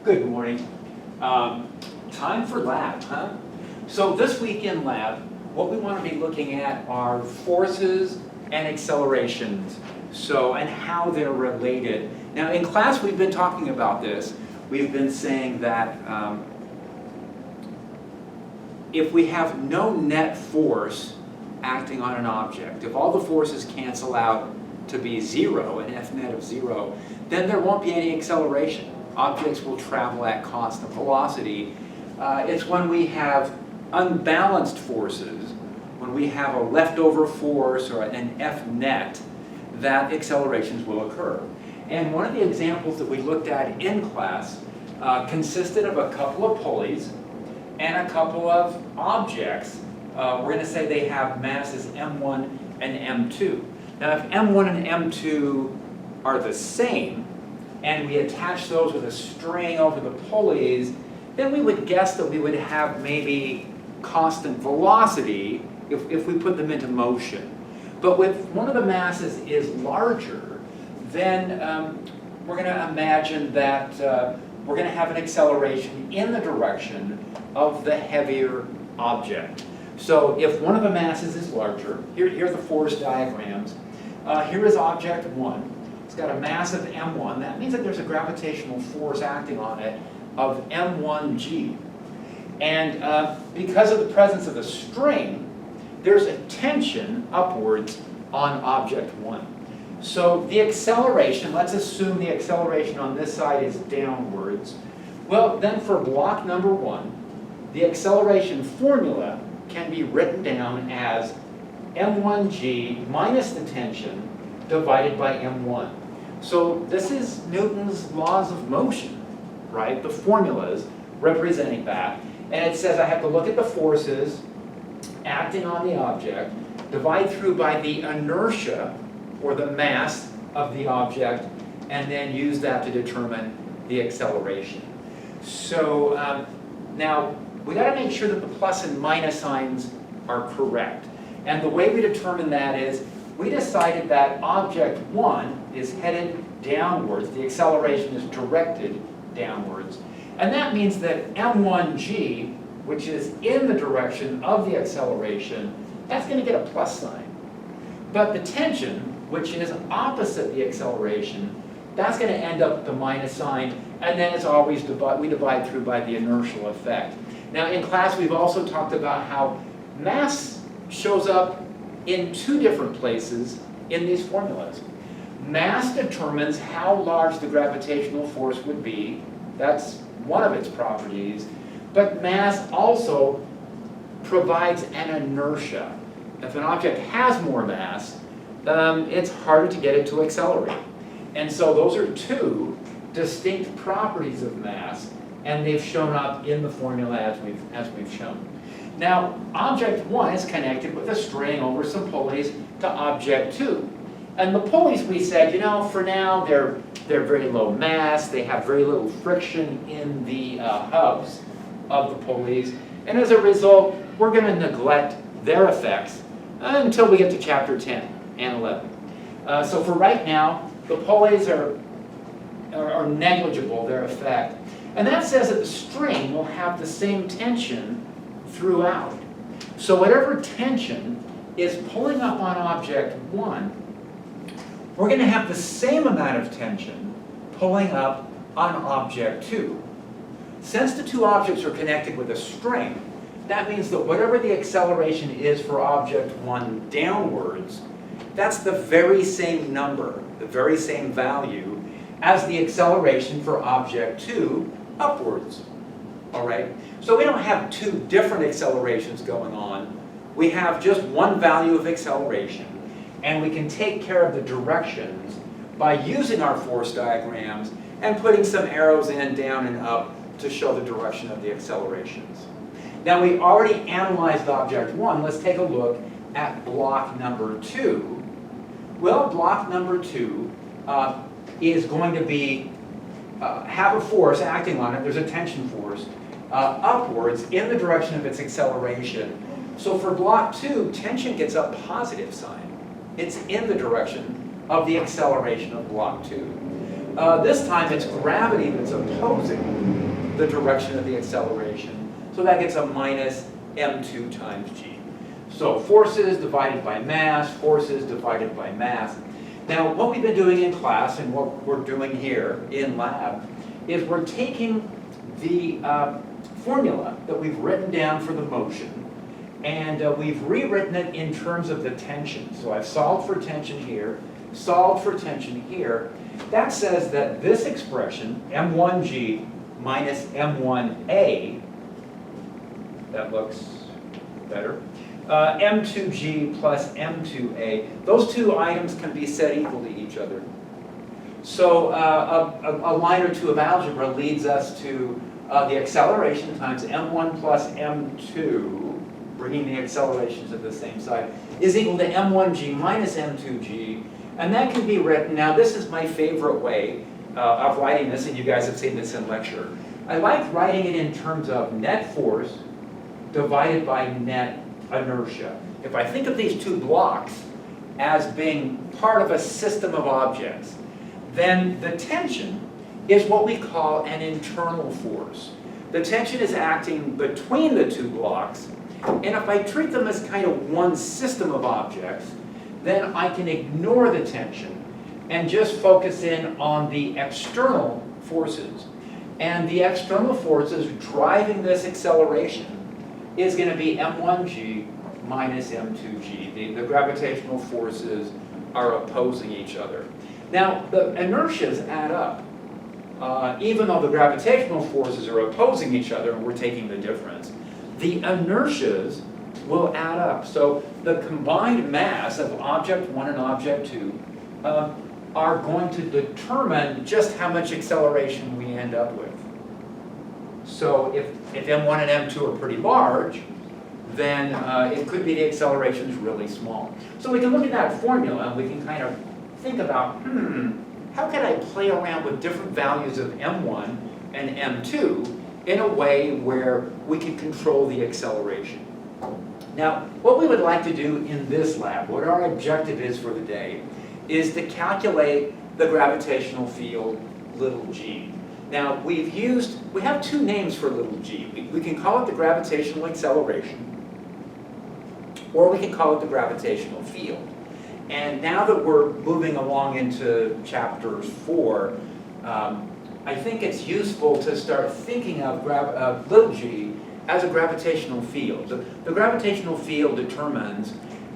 Good morning. Time for lab, huh? So this week in lab, what we want to be looking at are forces and accelerations, and how they're related. Now in class we've been talking about this. We've been saying that if we have no net force acting on an object, if all the forces cancel out to be zero, an F net of zero, then there won't be any acceleration. Objects will travel at constant velocity. It's when we have unbalanced forces, when we have a leftover force or an F net, that accelerations will occur. And one of the examples that we looked at in class consisted of a couple of pulleys and a couple of objects. We're going to say they have masses M1 and M2. Now if M1 and M2 are the same, and we attach those with a string over the pulleys, then we would guess that we would have maybe constant velocity if we put them into motion. But if one of the masses is larger, then we're going to imagine that we're going to have an acceleration in the direction of the heavier object. So if one of the masses is larger, here are the force diagrams. Here is object 1. It's got a mass of m1. That means that there's a gravitational force acting on it of m1g. And because of the presence of the string, there's a tension upwards on object 1. So the acceleration, let's assume the acceleration on this side is downwards. Well, then for block number 1, the acceleration formula can be written down as m1g minus the tension divided by m1. So this is Newton's laws of motion, right? The formulas representing that. And it says I have to look at the forces acting on the object, divide through by the inertia, or the mass of the object, and then use that to determine the acceleration. So now, we got to make sure that the plus and minus signs are correct. And the way we determine that is, we decided that object 1 is headed downwards, the acceleration is directed downwards, and that means that m1g, which is in the direction of the acceleration, that's going to get a plus sign. But the tension, which is opposite the acceleration, that's going to end up with the minus sign, and then as always, we divide through by the inertial effect. Now in class we've also talked about how mass shows up in two different places in these formulas. Mass determines how large the gravitational force would be. That's one of its properties. But mass also provides an inertia. If an object has more mass, it's harder to get it to accelerate. And so those are two distinct properties of mass, and they've shown up in the formula as we've shown. Now, object 1 is connected with a string over some pulleys to object 2. And the pulleys, we said, for now, they're very low mass, they have very little friction in the hubs of the pulleys, and as a result, we're going to neglect their effects until we get to chapter 10 and 11. So for right now, the pulleys are negligible, their effect. And that says that the string will have the same tension throughout. So whatever tension is pulling up on object 1, we're going to have the same amount of tension pulling up on object 2. Since the two objects are connected with a string, that means that whatever the acceleration is for object 1 downwards, that's the very same number, the very same value as the acceleration for object 2 upwards. All right? So we don't have two different accelerations going on. We have just one value of acceleration, and we can take care of the directions by using our force diagrams and putting some arrows in, down, and up to show the direction of the accelerations. Now we already analyzed object 1. Let's take a look at block number 2. Well, block number 2 is going to be have a force acting on it. There's a tension force upwards in the direction of its acceleration. So for block 2, tension gets a positive sign. It's in the direction of the acceleration of block 2. This time it's gravity that's opposing the direction of the acceleration. So that gets a minus m2 times g. So forces divided by mass, forces divided by mass. Now what we've been doing in class and what we're doing here in lab is we're taking the formula that we've written down for the motion and we've rewritten it in terms of the tension. So I've solved for tension here, solved for tension here. That says that this expression, m1g minus m1a, that looks better, m2g plus m2a, those two items can be set equal to each other. So a line or two of algebra leads us to the acceleration times m1 plus m2, bringing the accelerations to the same side, is equal to m1g minus m2g. And that can be written, now this is my favorite way of writing this, and you guys have seen this in lecture. I like writing it in terms of net force divided by net inertia. If I think of these two blocks as being part of a system of objects, then the tension is what we call an internal force. The tension is acting between the two blocks, and if I treat them as kind of one system of objects, then I can ignore the tension and just focus in on the external forces. And the external forces driving this acceleration is going to be m1g minus m2g. The gravitational forces are opposing each other. Now, the inertias add up. Even though the gravitational forces are opposing each other and we're taking the difference, the inertias will add up. So the combined mass of object 1 and object 2 are going to determine just how much acceleration we end up with. So if m1 and m2 are pretty large, then it could be the acceleration is really small. So we can look at that formula and we can kind of think about, how can I play around with different values of m1 and m2 in a way where we can control the acceleration? Now, what we would like to do in this lab, what our objective is for the day, is to calculate the gravitational field little g. Now, we have two names for little g. We can call it the gravitational acceleration, or we can call it the gravitational field. And now that we're moving along into chapters 4, I think it's useful to start thinking of little g as a gravitational field. The gravitational field determines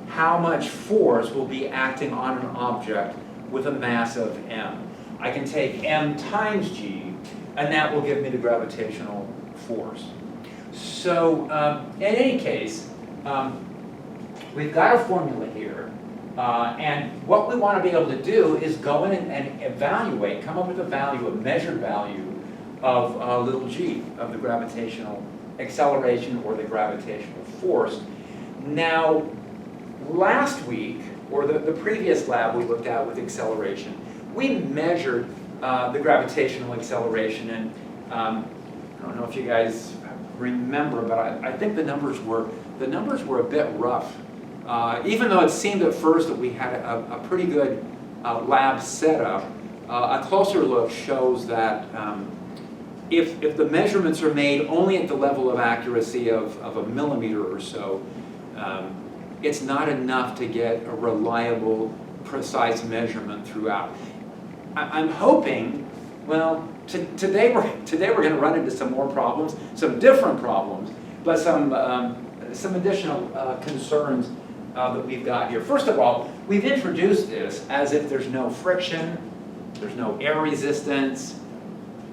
how much force will be acting on an object with a mass of m. I can take m times g, and that will give me the gravitational force. So in any case, we've got a formula here, and what we want to be able to do is go in and evaluate, come up with a value, a measured value of little g, of the gravitational acceleration or the gravitational force. Now, last week, or the previous lab we looked at with acceleration, we measured the gravitational acceleration, and I don't know if you guys remember, but I think the numbers were a bit rough. Even though it seemed at first that we had a pretty good lab setup, a closer look shows that if the measurements are made only at the level of accuracy of a millimeter or so, it's not enough to get a reliable, precise measurement throughout. I'm hoping, well, today we're going to run into some more problems, some different problems, but some additional concerns that we've got here. First of all, we've introduced this as if there's no friction, there's no air resistance.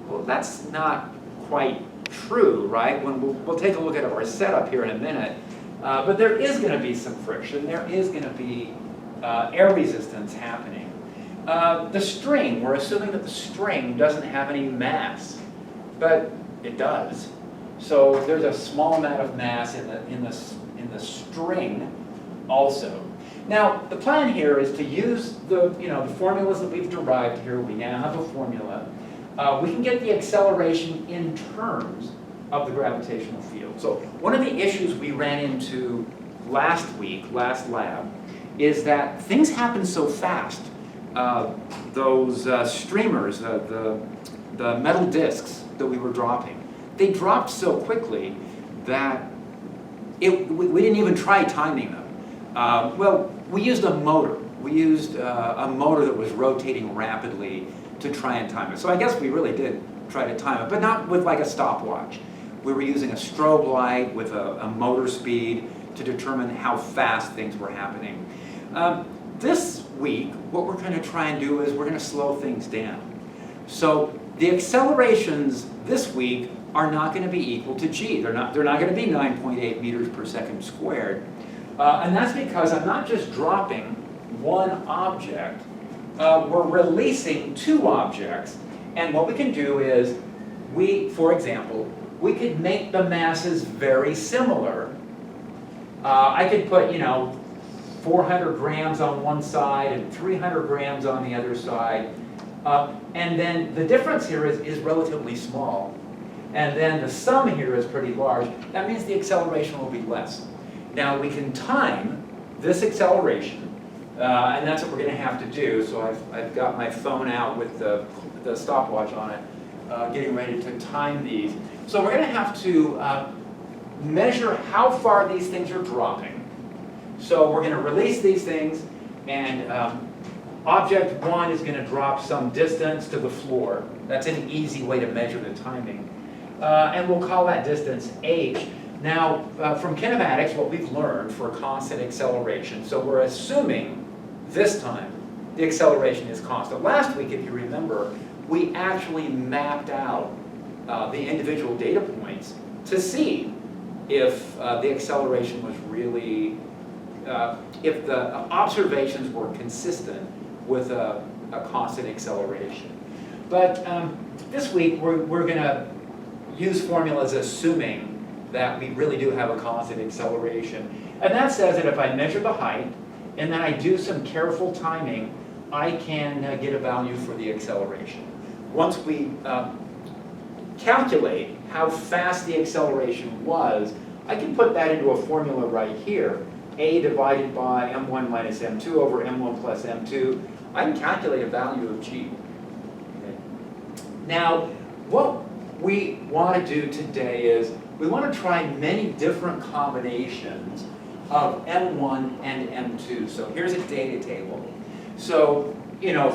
Well, that's not quite true, right? When we'll take a look at our setup here in a minute, but there is going to be some friction. There is going to be air resistance happening. The string, we're assuming that the string doesn't have any mass, but it does. So there's a small amount of mass in the string also. Now, the plan here is to use the formulas that we've derived here. We now have a formula. We can get the acceleration in terms of the gravitational field. So one of the issues we ran into last week, last lab, is that things happen so fast those streamers, the metal discs that we were dropping, they dropped so quickly that we didn't even try timing them. Well, we used a motor. We used a motor that was rotating rapidly to try and time it. So I guess we really did try to time it, but not with like a stopwatch. We were using a strobe light with a motor speed to determine how fast things were happening. This week, what we're going to try and do is we're going to slow things down. So the accelerations this week are not going to be equal to g. They're not going to be 9.8 meters per second squared. And that's because I'm not just dropping one object, we're releasing two objects. And what we can do is, for example, we could make the masses very similar. I could put, 400 grams on one side and 300 grams on the other side. And then the difference here is relatively small. And then the sum here is pretty large. That means the acceleration will be less. Now we can time this acceleration, and that's what we're going to have to do. So I've got my phone out with the stopwatch on it, getting ready to time these. So we're going to have to measure how far these things are dropping. So we're going to release these things, and object one is going to drop some distance to the floor. That's an easy way to measure the timing. And we'll call that distance h. Now, from kinematics, what we've learned for constant acceleration, so we're assuming this time the acceleration is constant. Last week, if you remember, we actually mapped out the individual data points to see if the acceleration was really, if the observations were consistent with a constant acceleration. But this week, we're going to use formulas assuming that we really do have a constant acceleration. And that says that if I measure the height, and then I do some careful timing, I can get a value for the acceleration. Once we calculate how fast the acceleration was, I can put that into a formula right here. A divided by m1 minus m2 over m1 plus m2. I can calculate a value of g. Okay. Now, what we want to do today is we want to try many different combinations of M1 and M2. So here's a data table. So,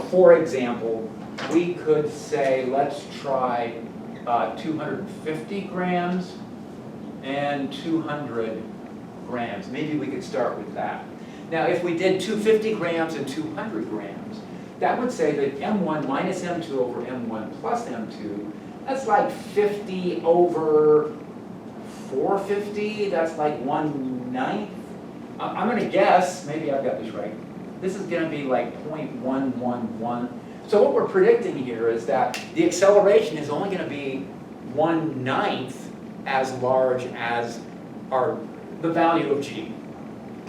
for example, we could say, let's try 250 grams and 200 grams. Maybe we could start with that. Now, if we did 250 grams and 200 grams, that would say that M1 minus M2 over M1 plus M2, that's like 50 over 450, that's like 1/9. I'm going to guess, maybe I've got this right, this is going to be like 0.111. So what we're predicting here is that the acceleration is only going to be 1/9 as large as the value of g.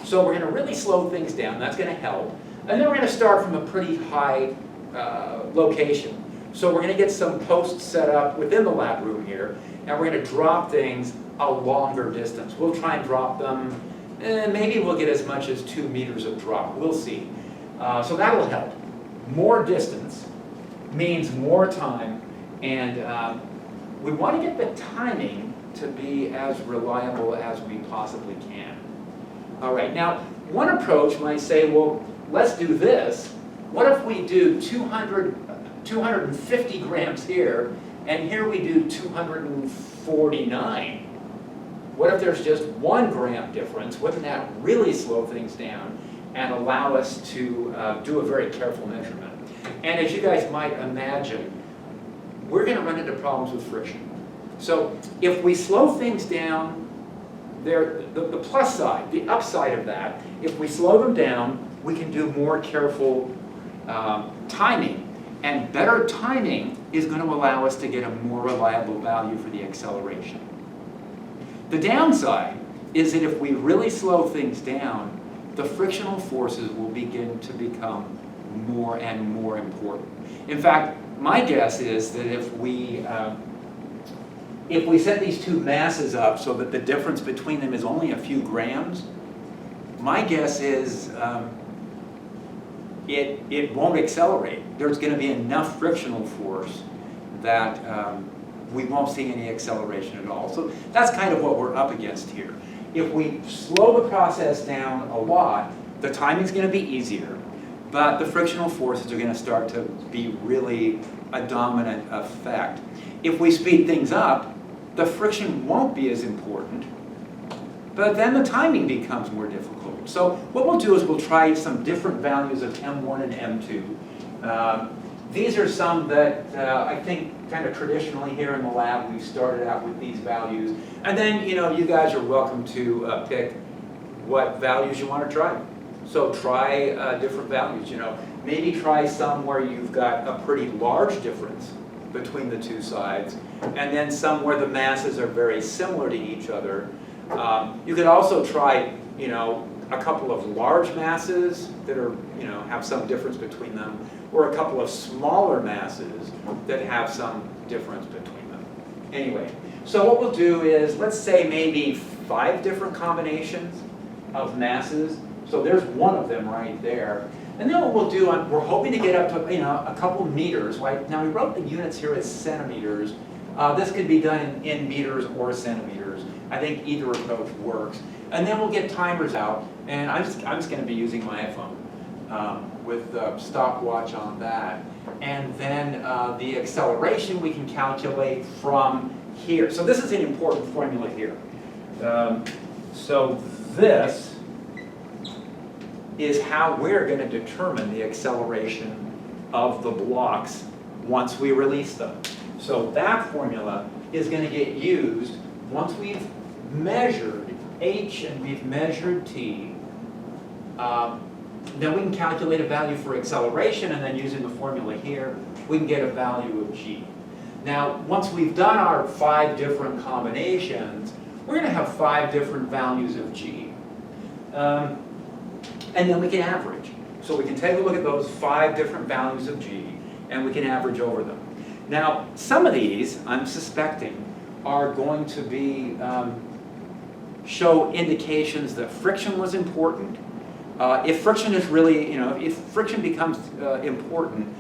So we're going to really slow things down, that's going to help. And then we're going to start from a pretty high location. So we're going to get some posts set up within the lab room here, and we're going to drop things a longer distance. We'll try and drop them, maybe we'll get as much as 2 meters of drop. We'll see. So that'll help. More distance means more time, and we want to get the timing to be as reliable as we possibly can. All right, now one approach might say, well, let's do this. What if we do 250 grams here, and here we do 249? What if there's just 1 gram difference? Wouldn't that really slow things down and allow us to do a very careful measurement? And as you guys might imagine, we're going to run into problems with friction. So if we slow things down, the plus side, the upside of that, if we slow them down, we can do more careful timing. And better timing is going to allow us to get a more reliable value for the acceleration. The downside is that if we really slow things down, the frictional forces will begin to become more and more important. In fact, my guess is that if we set these two masses up so that the difference between them is only a few grams, my guess is it won't accelerate. There's going to be enough frictional force that we won't see any acceleration at all. So that's kind of what we're up against here. If we slow the process down a lot, the timing's going to be easier, but the frictional forces are going to start to be really a dominant effect. If we speed things up, the friction won't be as important, but then the timing becomes more difficult. So what we'll do is we'll try some different values of M1 and M2. These are some that I think kind of traditionally here in the lab we've started out with these values. And then, you know, you guys are welcome to pick what values you want to try. So try different values, you know. Maybe try some where you've got a pretty large difference between the two sides, and then some where the masses are very similar to each other. You could also try, you know, a couple of large masses that are, you know, have some difference between them, or a couple of smaller masses that have some difference between them. Anyway, so what we'll do is, let's say maybe 5 different combinations of masses. So there's one of them right there. And then what we'll do, we're hoping to get up to, you know, a couple meters. Right? Now we wrote the units here as centimeters. This could be done in meters or centimeters. I think either approach works. And then we'll get timers out, and I'm just going to be using my iPhone with the stopwatch on that. And then the acceleration we can calculate from here. So this is an important formula here. So this is how we're going to determine the acceleration of the blocks once we release them. So that formula is going to get used once we've measured h and we've measured t. Then we can calculate a value for acceleration, and then using the formula here, we can get a value of g. Now, once we've done our 5 different combinations, we're going to have 5 different values of g. And then we can average. So we can take a look at those 5 different values of g, and we can average over them. Now, some of these, I'm suspecting, are going to be show indications that friction was important. If friction is really, you know, if friction becomes important,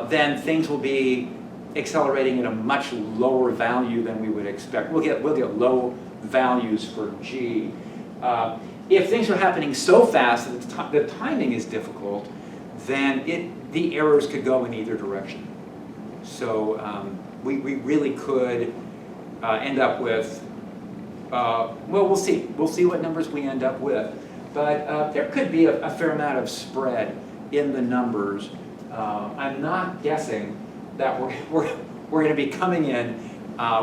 then things will be accelerating at a much lower value than we would expect. We'll get low values for g. If things are happening so fast that the timing is difficult, then the errors could go in either direction. So we really could end up with, well, we'll see. We'll see what numbers we end up with. But there could be a fair amount of spread in the numbers. I'm not guessing that we're going to be coming in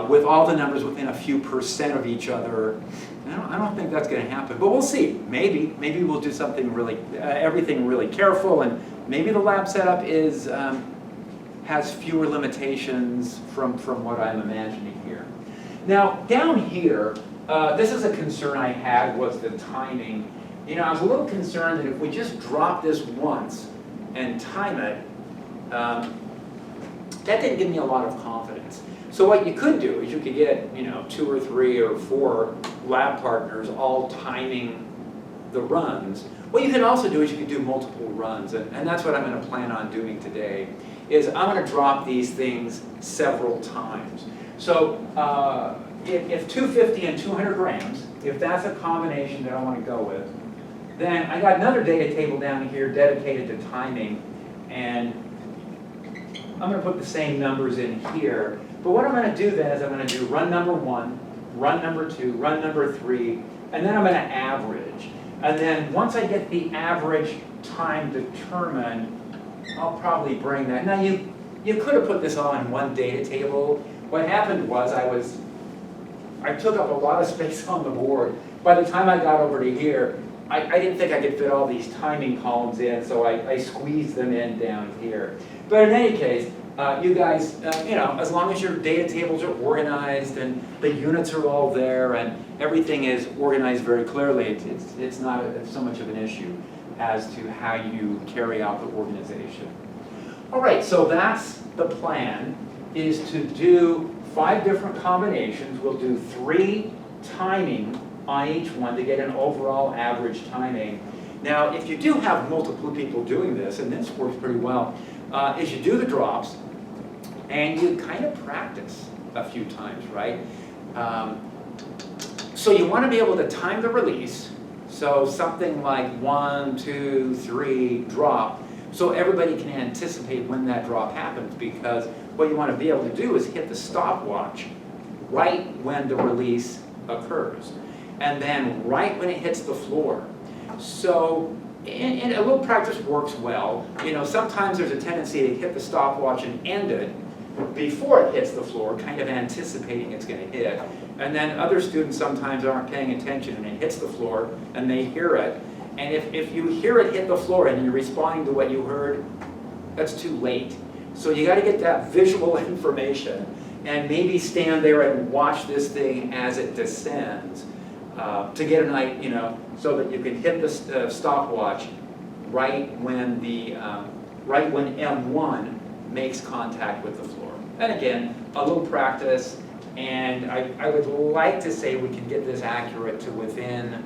with all the numbers within a few % of each other. I don't think that's going to happen, but we'll see. Maybe we'll do something really, everything really careful, and maybe the lab setup is has fewer limitations from what I'm imagining here. Now down here, this is a concern I had, was the timing. You know, I was a little concerned that if we just drop this once and time it, that didn't give me a lot of confidence. So what you could do is you could get, you know, 2 or 3 or 4 lab partners all timing the runs. What you can also do is you can do multiple runs, and that's what I'm going to plan on doing today, is I'm going to drop these things several times. So if 250 and 200 grams, if that's a combination that I want to go with, then I got another data table down here dedicated to timing, and I'm going to put the same numbers in here. But what I'm going to do then is I'm going to do run number 1, run number 2, run number 3, and then I'm going to average. And then once I get the average time determined, I'll probably bring that. Now you could have put this all in one data table. What happened was I took up a lot of space on the board. By the time I got over to here, I didn't think I could fit all these timing columns in, so I squeezed them in down here. But in any case, you guys, you know, as long as your data tables are organized and the units are all there and everything is organized very clearly, it's not so much of an issue as to how you carry out the organization. All right, so that's the plan, is to do 5 different combinations. We'll do 3 timing on each one to get an overall average timing. Now, if you do have multiple people doing this, and this works pretty well, is you do the drops, and you kind of practice a few times, right? So you want to be able to time the release, so something like 1, 2, 3, drop, so everybody can anticipate when that drop happens, because what you want to be able to do is hit the stopwatch right when the release occurs, and then right when it hits the floor. So, and a little practice works well. You know, sometimes there's a tendency to hit the stopwatch and end it before it hits the floor, kind of anticipating it's going to hit. And then other students sometimes aren't paying attention and it hits the floor and they hear it. And if you hear it hit the floor and you're responding to what you heard, that's too late. So you got to get that visual information and maybe stand there and watch this thing as it descends to get an idea, you know, so that you can hit the stopwatch right when right when M1 makes contact with the floor. And again, a little practice, and I would like to say we can get this accurate to within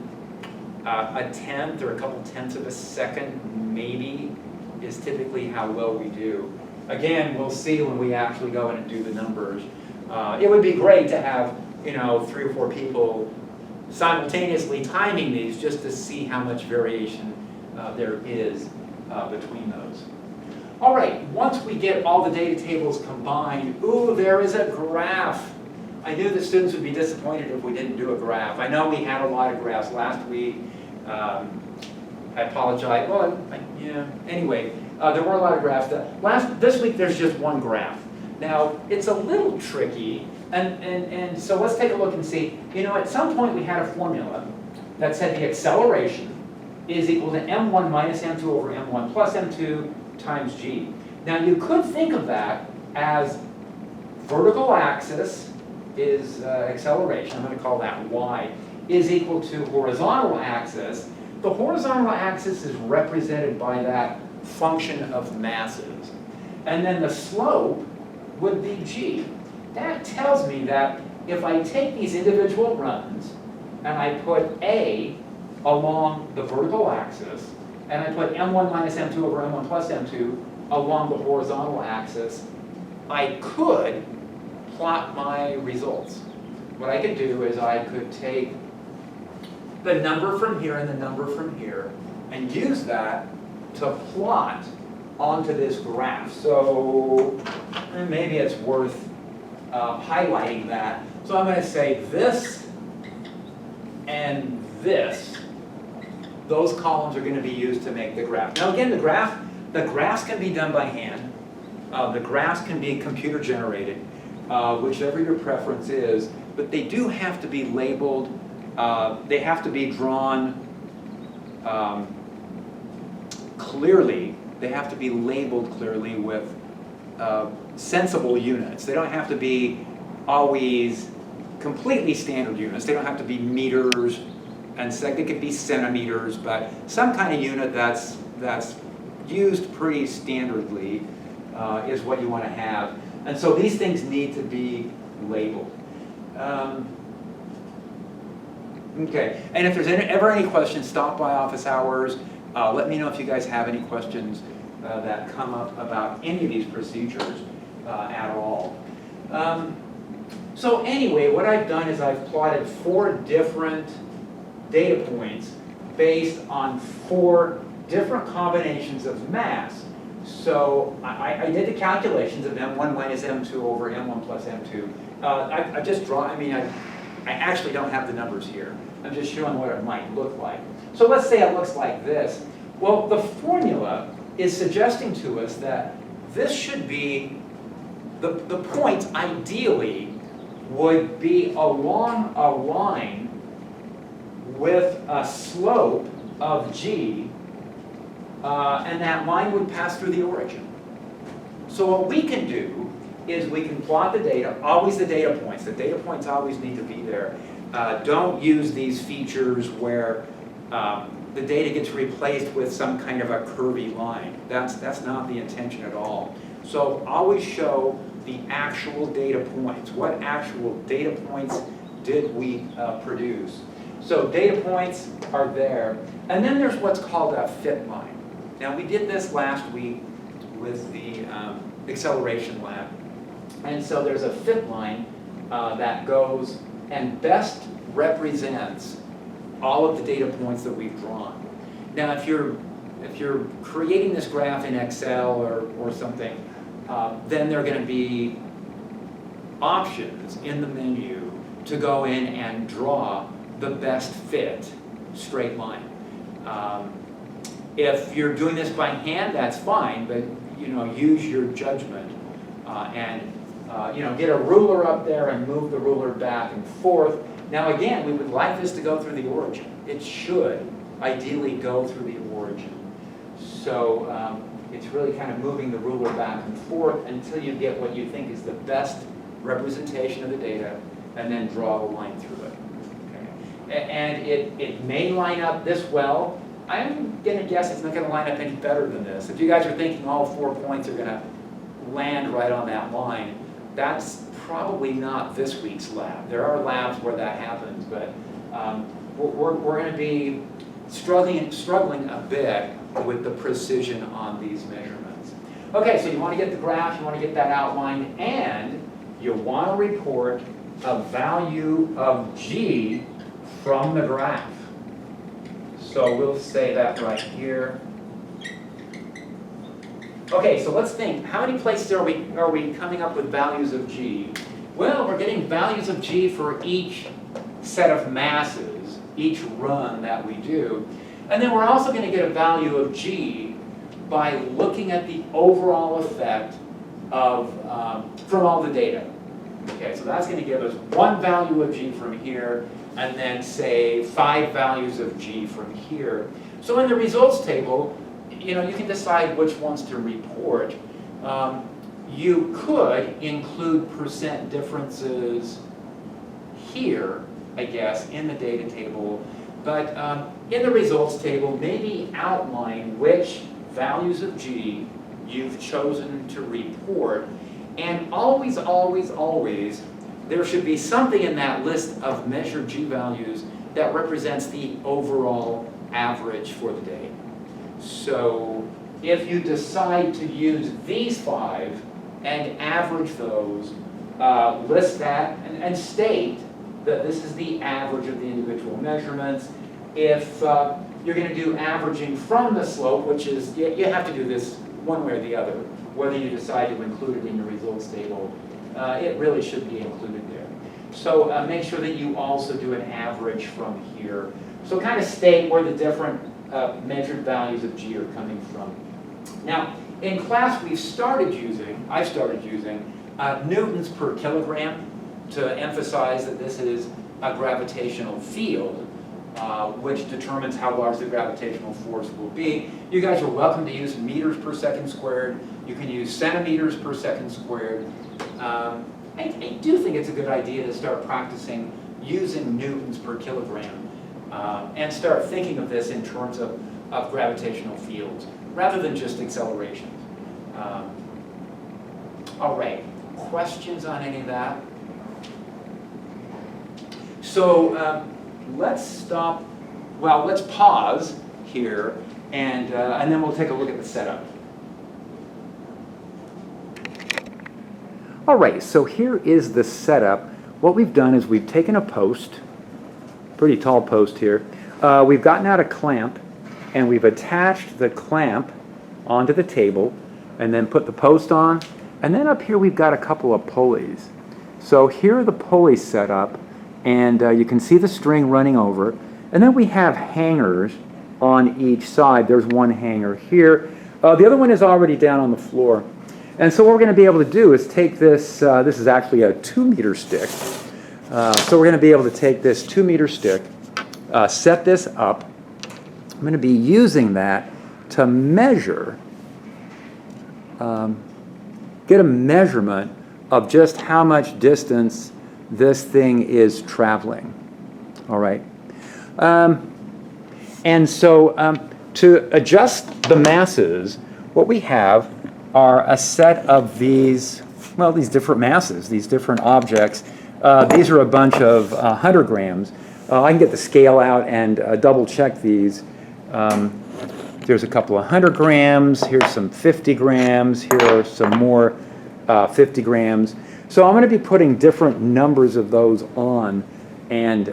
a tenth or a couple tenths of a second, maybe, is typically how well we do. Again, we'll see when we actually go in and do the numbers. It would be great to have, you know, 3 or 4 people simultaneously timing these just to see how much variation there is between those. All right, once we get all the data tables combined, ooh, there is a graph. I knew that students would be disappointed if we didn't do a graph. I know we had a lot of graphs last week. I apologize. Well, yeah. Anyway, there were a lot of graphs. This week there's just one graph. Now, it's a little tricky, and so let's take a look and see. You know, at some point we had a formula that said the acceleration is equal to m1 minus m2 over m1 plus m2 times g. Now, you could think of that as vertical axis is acceleration, I'm going to call that y, is equal to horizontal axis. The horizontal axis is represented by that function of masses. And then the slope would be g. That tells me that if I take these individual runs and I put a along the vertical axis, and I put m1 minus m2 over m1 plus m2 along the horizontal axis, I could plot my results. What I could do is I could take the number from here and the number from here and use that to plot onto this graph. So maybe it's worth highlighting that. So I'm going to say this and this. Those columns are going to be used to make the graph. Now again, the graphs can be done by hand. The graphs can be computer generated, whichever your preference is, but they do have to be labeled, they have to be drawn clearly, they have to be labeled clearly with sensible units. They don't have to be always completely standard units. They don't have to be meters, and they could be centimeters, but some kind of unit that's used pretty standardly is what you want to have. And so these things need to be labeled. Okay, and if there's ever any questions, stop by office hours. Let me know if you guys have any questions that come up about any of these procedures at all. So anyway, what I've done is I've plotted 4 different data points based on 4 different combinations of mass. So I did the calculations of m1 minus m2 over m1 plus m2. I just draw, I actually don't have the numbers here. I'm just showing what it might look like. So let's say it looks like this. Well, the formula is suggesting to us that this should be, the points ideally would be along a line with a slope of g, and that line would pass through the origin. So what we can do is we can plot the data, always the data points. The data points always need to be there. Don't use these features where the data gets replaced with some kind of a curvy line. That's not the intention at all. So always show the actual data points. What actual data points did we produce? So data points are there. And then there's what's called a fit line. Now we did this last week with the acceleration lab. And so there's a fit line that goes and best represents all of the data points that we've drawn. Now if you're creating this graph in Excel or something, then there are going to be options in the menu to go in and draw the best fit straight line. If you're doing this by hand, that's fine, but use your judgment and get a ruler up there and move the ruler back and forth. Now again, we would like this to go through the origin. It should ideally go through the origin. So it's really kind of moving the ruler back and forth until you get what you think is the best representation of the data, and then draw the line through it. Okay. And it may line up this well. I'm going to guess it's not going to line up any better than this. If you guys are thinking all 4 points are going to land right on that line, that's probably not this week's lab. There are labs where that happens, but we're going to be struggling a bit with the precision on these measurements. Okay, so you want to get the graph, you want to get that outlined, and you want to report a value of G from the graph. So we'll say that right here. Okay, so let's think. How many places are we coming up with values of G? Well, we're getting values of G for each set of masses, each run that we do. And then we're also going to get a value of G by looking at the overall effect of from all the data. Okay, so that's going to give us one value of G from here, and then say 5 values of G from here. So in the results table, you can decide which ones to report. You could include percent differences here, I guess, in the data table, but in the results table, maybe outline which values of G you've chosen to report. And always, always, always, there should be something in that list of measured G values that represents the overall average for the day. So if you decide to use these 5 and average those, list that and state that this is the average of the individual measurements. If you're going to do averaging from the slope, which is, you have to do this one way or the other, whether you decide to include it in your results table, it really should be included there. So make sure that you also do an average from here. So kind of state where the different measured values of G are coming from. Now, in class I started using newtons per kilogram to emphasize that this is a gravitational field, which determines how large the gravitational force will be. You guys are welcome to use meters per second squared. You can use centimeters per second squared. I do think it's a good idea to start practicing using newtons per kilogram and start thinking of this in terms of gravitational fields rather than just accelerations. All right, questions on any of that? So let's stop, well, let's pause here and then we'll take a look at the setup. All right, so here is the setup. What we've done is we've taken a post, pretty tall post here. We've gotten out a clamp and we've attached the clamp onto the table and then put the post on. And then up here we've got a couple of pulleys. So here are the pulleys set up, and you can see the string running over. And then we have hangers on each side. There's one hanger here. The other one is already down on the floor. And so what we're going to be able to do is take this, this is actually a 2-meter stick. So we're going to be able to take this 2-meter stick, set this up. I'm going to be using that to measure, get a measurement of just how much distance this thing is traveling. All right. And so to adjust the masses, what we have are a set of these, well, these different masses, these different objects. These are a bunch of 100 grams. I can get the scale out and double check these. There's a couple of 100 grams, here's some 50 grams, here are some more 50 grams. So I'm going to be putting different numbers of those on and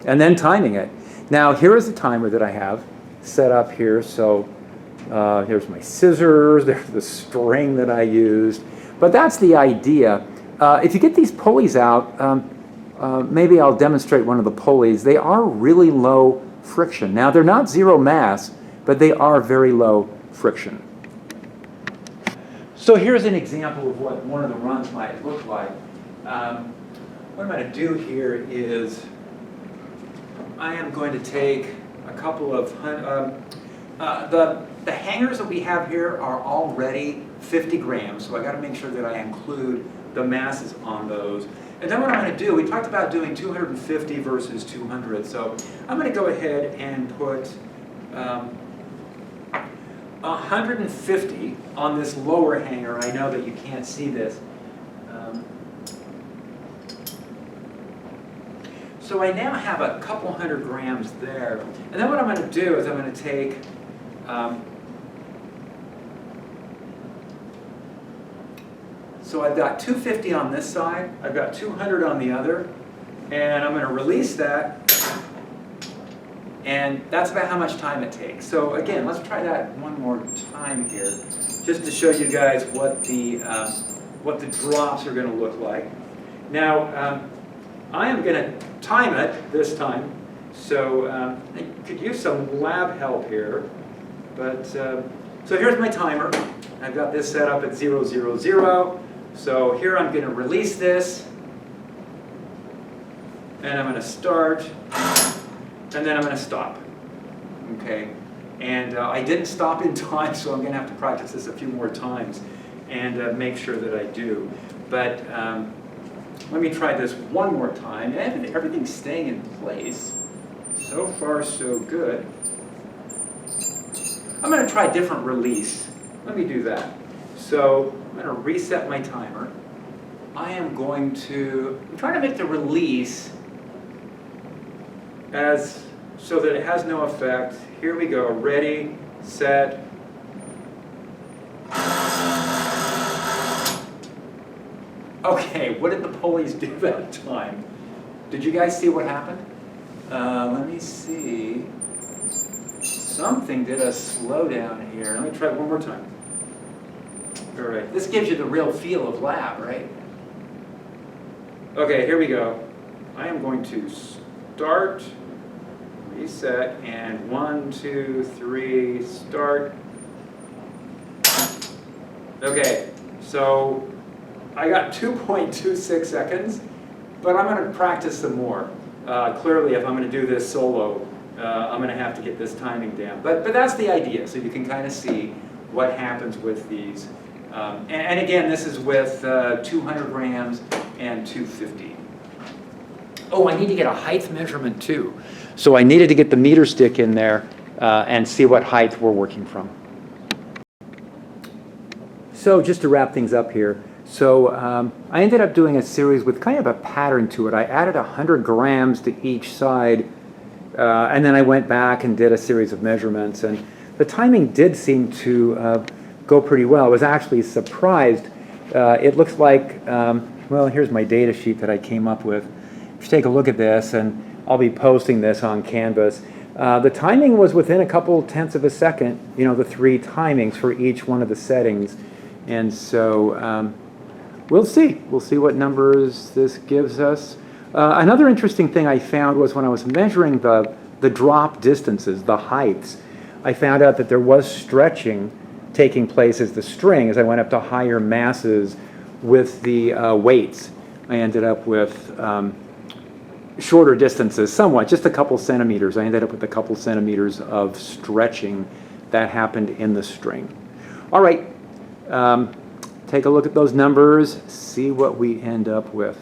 then timing it. Now here is the timer that I have set up here. So here's my scissors, there's the string that I used. But that's the idea. If you get these pulleys out, maybe I'll demonstrate one of the pulleys. They are really low friction. Now they're not zero mass, but they are very low friction. So here's an example of what one of the runs might look like. What I'm going to do here is I am going to take a couple of, the hangers that we have here are already 50 grams, so I got to make sure that I include the masses on those. And then what I'm going to do, we talked about doing 250 versus 200, so I'm going to go ahead and put 150 on this lower hanger. I know that you can't see this. So I now have a couple 100 grams there. And then what I'm going to do is I'm going to take so I've got 250 on this side, I've got 200 on the other, and I'm going to release that. And that's about how much time it takes. So again, let's try that one more time here, just to show you guys what the drops are going to look like. Now, I am going to time it this time, so I could use some lab help here. But so here's my timer. I've got this set up at 0, 0, 0. So here I'm going to release this, and I'm going to start. And then I'm going to stop, okay? And I didn't stop in time, so I'm going to have to practice this a few more times and make sure that I do. But let me try this one more time. Everything's staying in place. So far, so good. I'm going to try a different release. Let me do that. So I'm going to reset my timer. I'm trying to make the release so that it has no effect. Here we go. Ready, set. Okay, what did the pulleys do that time? Did you guys see what happened? Let me see. Something did a slowdown here. Let me try one more time. All right, this gives you the real feel of lab, right? Okay, here we go. I am going to start, reset, and 1, 2, 3, start. Okay, so I got 2.26 seconds, but I'm going to practice some more. Clearly, if I'm going to do this solo, I'm going to have to get this timing down. But that's the idea, so you can kind of see what happens with these. And again, this is with 200 grams and 250. Oh, I need to get a height measurement too. So I needed to get the meter stick in there and see what height we're working from. So just to wrap things up here, so I ended up doing a series with kind of a pattern to it. I added 100 grams to each side, and then I went back and did a series of measurements. And the timing did seem to go pretty well. I was actually surprised. It looks like, well, here's my data sheet that I came up with. If you take a look at this, and I'll be posting this on Canvas, the timing was within a couple tenths of a second, you know, the 3 timings for each one of the settings. And so we'll see. We'll see what numbers this gives us. Another interesting thing I found was when I was measuring the drop distances, the heights, I found out that there was stretching taking place as the string, as I went up to higher masses with the weights. I ended up with shorter distances, somewhat, just a couple centimeters. I ended up with a couple centimeters of stretching that happened in the string. All right, take a look at those numbers, see what we end up with.